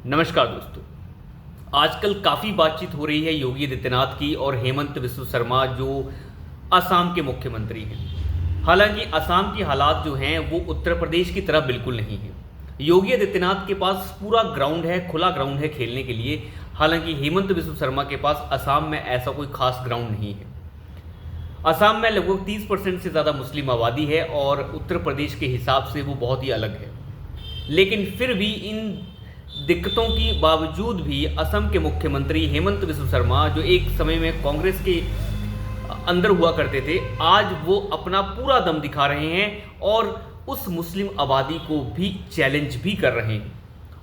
नमस्कार दोस्तों। आजकल काफ़ी बातचीत हो रही है योगी आदित्यनाथ की और हेमंत बिस्व शर्मा जो असम के मुख्यमंत्री हैं। हालांकि असम की हालात जो हैं वो उत्तर प्रदेश की तरह बिल्कुल नहीं है। योगी आदित्यनाथ के पास पूरा ग्राउंड है, खुला ग्राउंड है खेलने के लिए। हालांकि हेमंत बिस्व शर्मा के पास असम में ऐसा कोई खास ग्राउंड नहीं है। असम में लगभग 30% से ज़्यादा मुस्लिम आबादी है और उत्तर प्रदेश के हिसाब से वो बहुत ही अलग है। लेकिन फिर भी इन दिक्कतों के बावजूद भी असम के मुख्यमंत्री हेमंत बिस्व शर्मा जो एक समय में कांग्रेस के अंदर हुआ करते थे, आज वो अपना पूरा दम दिखा रहे हैं और उस मुस्लिम आबादी को भी चैलेंज भी कर रहे हैं।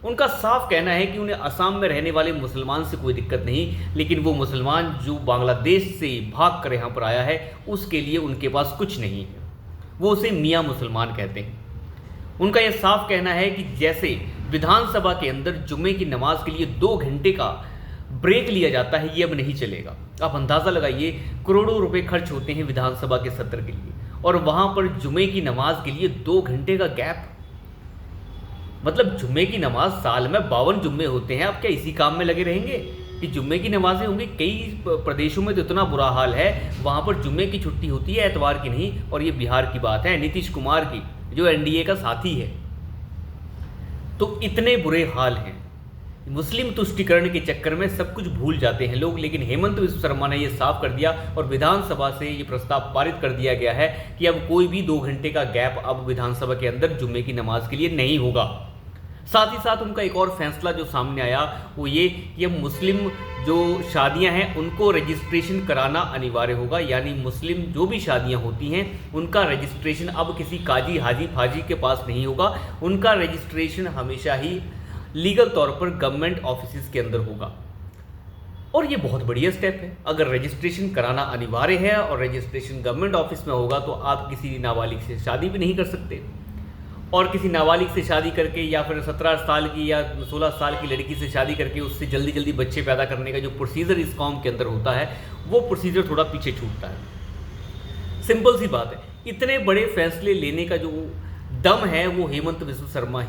उनका साफ कहना है कि उन्हें असम में रहने वाले मुसलमान से कोई दिक्कत नहीं, लेकिन वो मुसलमान जो बांग्लादेश से भाग कर यहाँ पर आया है उसके लिए उनके पास कुछ नहीं है। वो उसे मियाँ मुसलमान कहते हैं। उनका यह साफ कहना है कि जैसे विधानसभा के अंदर जुम्मे की नमाज के लिए 2 घंटे का ब्रेक लिया जाता है, ये अब नहीं चलेगा। आप अंदाज़ा लगाइए, करोड़ों रुपए खर्च होते हैं विधानसभा के सत्र के लिए और वहाँ पर जुम्मे की नमाज के लिए 2 घंटे का गैप। मतलब जुम्मे की नमाज साल में 52 जुम्मे होते हैं। आप क्या इसी काम में लगे रहेंगे कि जुम्मे की नमाजें होंगी? कई प्रदेशों में तो इतना बुरा हाल है, वहाँ पर जुम्मे की छुट्टी होती है, एतवार की नहीं। और ये बिहार की बात है, नीतीश कुमार की, जो एनडीए का साथी है। तो इतने बुरे हाल हैं, मुस्लिम तुष्टीकरण के चक्कर में सब कुछ भूल जाते हैं लोग। लेकिन हेमंत बिस्व शर्मा ने यह साफ कर दिया और विधानसभा से ये प्रस्ताव पारित कर दिया गया है कि अब कोई भी 2 घंटे का गैप अब विधानसभा के अंदर जुम्मे की नमाज के लिए नहीं होगा। साथ ही साथ उनका एक और फैसला जो सामने आया वो ये कि अब मुस्लिम जो शादियां हैं उनको रजिस्ट्रेशन कराना अनिवार्य होगा। यानी मुस्लिम जो भी शादियां होती हैं उनका रजिस्ट्रेशन अब किसी काजी हाजी फाजी के पास नहीं होगा। उनका रजिस्ट्रेशन हमेशा ही लीगल तौर पर गवर्नमेंट ऑफिस के अंदर होगा। और ये बहुत बढ़िया स्टेप है। अगर रजिस्ट्रेशन कराना अनिवार्य है और रजिस्ट्रेशन गवर्नमेंट ऑफिस में होगा तो आप किसी नाबालिग से शादी भी नहीं कर सकते। और किसी नाबालिग से शादी करके या फिर 17 साल की या 16 साल की लड़की से शादी करके उससे जल्दी जल्दी बच्चे पैदा करने का जो प्रोसीजर इस कौम के अंदर होता है वो प्रोसीजर थोड़ा पीछे छूटता है। सिंपल सी बात है, इतने बड़े फैसले लेने का जो दम है वो हेमंत बिस्व शर्मा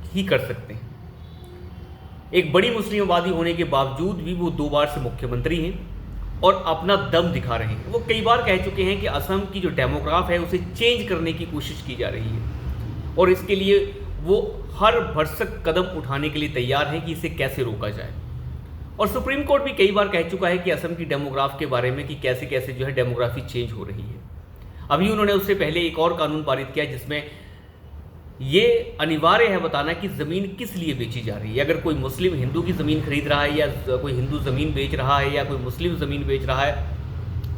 ही कर सकते हैं। एक बड़ी मुस्लिम आबादी होने के बावजूद भी वो 2 बार से मुख्यमंत्री हैं और अपना दम दिखा रहे हैं। वो कई बार कह चुके हैं कि असम की जो डेमोग्राफ है उसे चेंज करने की कोशिश की जा रही है और इसके लिए वो हर भरसक कदम उठाने के लिए तैयार है कि इसे कैसे रोका जाए। और सुप्रीम कोर्ट भी कई बार कह चुका है कि असम की डेमोग्राफ के बारे में कि कैसे कैसे जो है डेमोग्राफी चेंज हो रही है। अभी उन्होंने उससे पहले एक और कानून पारित किया जिसमें ये अनिवार्य है बताना कि ज़मीन किस लिए बेची जा रही है। अगर कोई मुस्लिम हिंदू की ज़मीन खरीद रहा है या कोई हिंदू ज़मीन बेच रहा है या कोई मुस्लिम ज़मीन बेच रहा है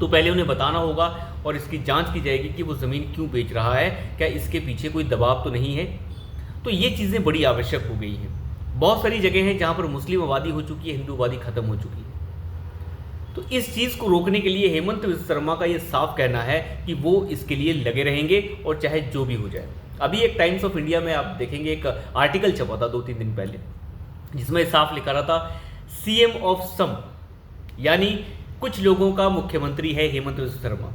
तो पहले उन्हें बताना होगा और इसकी जांच की जाएगी कि वो ज़मीन क्यों बेच रहा है, क्या इसके पीछे कोई दबाव तो नहीं है। तो ये चीज़ें बड़ी आवश्यक हो गई हैं। बहुत सारी जगह हैं जहाँ पर मुस्लिम आबादी हो चुकी है, हिंदू आबादी ख़त्म हो चुकी है। तो इस चीज़ को रोकने के लिए हेमंत बिस्व शर्मा का ये साफ कहना है कि वो इसके लिए लगे रहेंगे और चाहे जो भी हो जाए। अभी एक टाइम्स ऑफ इंडिया में आप देखेंगे एक आर्टिकल छपा था 2-3 दिन पहले जिसमें साफ लिखा रहा था सीएम ऑफ सम, यानी कुछ लोगों का मुख्यमंत्री है हेमंत बिस्व शर्मा।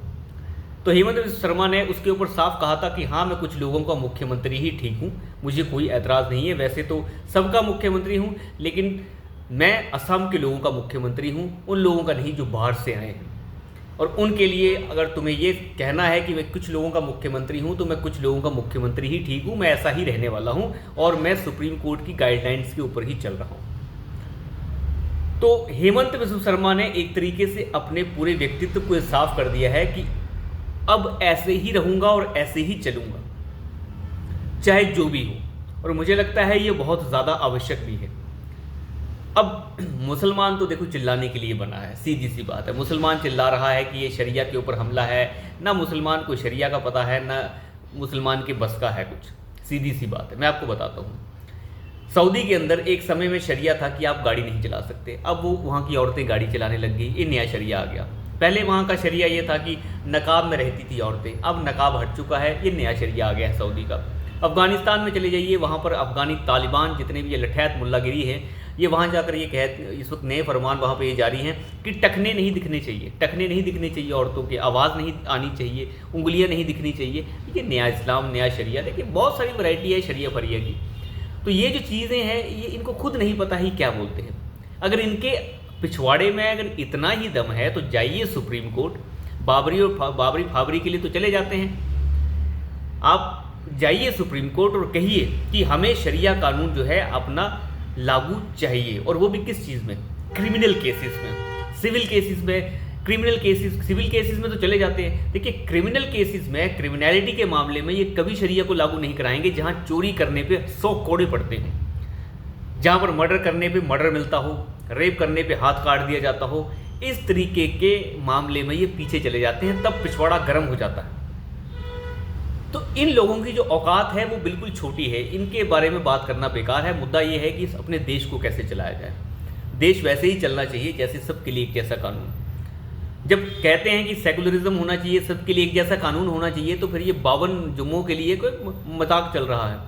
तो हेमंत बिस्व शर्मा ने उसके ऊपर साफ कहा था कि हाँ, मैं कुछ लोगों का मुख्यमंत्री ही ठीक हूँ, मुझे कोई ऐतराज़ नहीं है। वैसे तो सबका मुख्यमंत्री हूँ, लेकिन मैं असम के लोगों का मुख्यमंत्री हूँ, उन लोगों का नहीं जो बाहर से आए हैं। और उनके लिए अगर तुम्हें ये कहना है कि मैं कुछ लोगों का मुख्यमंत्री हूँ तो मैं कुछ लोगों का मुख्यमंत्री ही ठीक हूँ, मैं ऐसा ही रहने वाला हूँ और मैं सुप्रीम कोर्ट की गाइडलाइंस के ऊपर ही चल रहा हूँ। तो हेमंत बिस्व शर्मा ने एक तरीके से अपने पूरे व्यक्तित्व को साफ कर दिया है कि अब ऐसे ही रहूंगा और ऐसे ही चलूंगा चाहे जो भी हो। और मुझे लगता है ये बहुत ज़्यादा आवश्यक भी है। अब मुसलमान तो देखो चिल्लाने के लिए बना है, सीधी सी बात है। मुसलमान चिल्ला रहा है कि ये शरिया के ऊपर हमला है। ना मुसलमान को शरिया का पता है, ना मुसलमान के बस का है कुछ। सीधी सी बात है, मैं आपको बताता हूँ। सऊदी के अंदर एक समय में शरिया था कि आप गाड़ी नहीं चला सकते। अब वो वहाँ की औरतें गाड़ी चलाने लग गई, ये नया शरिया आ गया। पहले वहाँ का शरिया ये था कि नकाब में रहती थी औरतें, अब नकाब हट चुका है, ये नया शरिया आ गया है सऊदी का। अफगानिस्तान में चले जाइए, वहाँ पर अफगानी तालिबान जितने भी ये लठैत मुल्लागिरी है, ये वहाँ जाकर ये इस वक्त नए फरमान वहाँ पे ये जारी हैं कि टखने नहीं दिखने चाहिए, टखने नहीं दिखने चाहिए औरतों के, आवाज़ नहीं आनी चाहिए, उंगलियाँ नहीं दिखनी चाहिए। ये नया इस्लाम, नया शरिया। देखिए बहुत सारी वैरायटी है शरिया फरिया की। तो ये जो चीज़ें हैं ये इनको खुद नहीं पता ही क्या बोलते हैं। अगर इनके पिछवाड़े में अगर इतना ही दम है तो जाइए सुप्रीम कोर्ट, बाबरी और बाबरी फाबरी के लिए तो चले जाते हैं। आप जाइए सुप्रीम कोर्ट और कहिए कि हमें शरिया कानून जो है अपना लागू चाहिए, और वो भी किस चीज़ में, क्रिमिनल केसेस में। सिविल केसेस में, क्रिमिनल केसेस, सिविल केसेस में तो चले जाते हैं। देखिए क्रिमिनल केसेस में, क्रिमिनलिटी के मामले में ये कभी शरिया को लागू नहीं कराएंगे जहां चोरी करने पे 100 कोड़े पड़ते हैं, जहां पर मर्डर करने पे मर्डर मिलता हो, रेप करने पे हाथ काट दिया जाता हो। इस तरीके के मामले में ये पीछे चले जाते हैं, तब पिछवाड़ा गर्म हो जाता है। तो इन लोगों की जो औकात है वो बिल्कुल छोटी है, इनके बारे में बात करना बेकार है। मुद्दा ये है कि अपने देश को कैसे चलाया जाए। देश वैसे ही चलना चाहिए जैसे सबके लिए एक जैसा कानून। जब कहते हैं कि सेकुलरिज्म होना चाहिए, सबके लिए एक जैसा कानून होना चाहिए, तो फिर ये 52 जुम्मों के लिए कोई मजाक चल रहा है।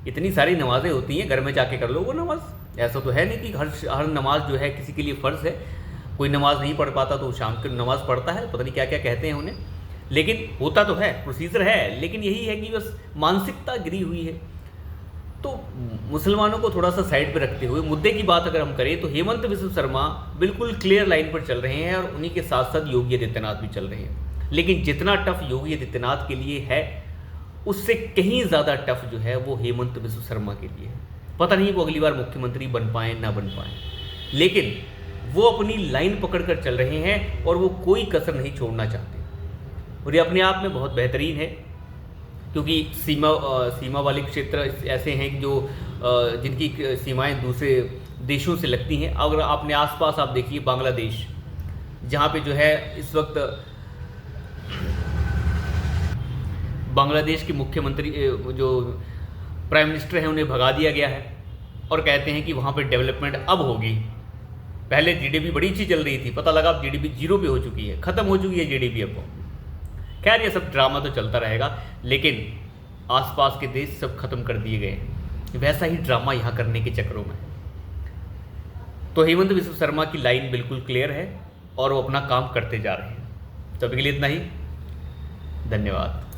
इतनी सारी नमाजें होती हैं, घर में जाके कर लो वो नमाज। ऐसा तो है नहीं कि हर नमाज जो है किसी के लिए फ़र्ज़ है। कोई नमाज नहीं पढ़ पाता तो शाम को नमाज पढ़ता है, पता नहीं क्या क्या कहते हैं उन्हें, लेकिन होता तो है, प्रोसीजर है। लेकिन यही है कि बस मानसिकता गिरी हुई है। तो मुसलमानों को थोड़ा सा साइड पे रखते हुए मुद्दे की बात अगर हम करें तो हेमंत बिस्व शर्मा बिल्कुल क्लियर लाइन पर चल रहे हैं, और उन्हीं के साथ साथ योगी आदित्यनाथ भी चल रहे हैं। लेकिन जितना टफ योगी आदित्यनाथ के लिए है, उससे कहीं ज़्यादा टफ जो है वो हेमंत बिस्व शर्मा के लिए है। पता नहीं वो अगली बार मुख्यमंत्री बन पाएँ ना बन पाएँ, लेकिन वो अपनी लाइन पकड़ कर चल रहे हैं और वो कोई कसर नहीं छोड़ना चाहते। और ये अपने आप में बहुत बेहतरीन है, क्योंकि सीमा वाले क्षेत्र ऐसे हैं जो जिनकी सीमाएं दूसरे देशों से लगती हैं। अगर आपने आसपास आप देखिए बांग्लादेश, जहाँ पे जो है इस वक्त बांग्लादेश के मुख्यमंत्री जो प्राइम मिनिस्टर हैं उन्हें भगा दिया गया है, और कहते हैं कि वहाँ पे डेवलपमेंट अब होगी। पहले जीडीपी बड़ी अच्छी चल रही थी, पता लगा अब जीडीपी 0 पे हो चुकी है, ख़त्म हो चुकी है जीडीपी अब। खैर ये सब ड्रामा तो चलता रहेगा, लेकिन आसपास के देश सब खत्म कर दिए गए हैं। वैसा ही ड्रामा यहाँ करने के चक्करों में। तो हेमंत बिस्व शर्मा की लाइन बिल्कुल क्लियर है और वो अपना काम करते जा रहे हैं। तो अभी के लिए इतना ही, धन्यवाद।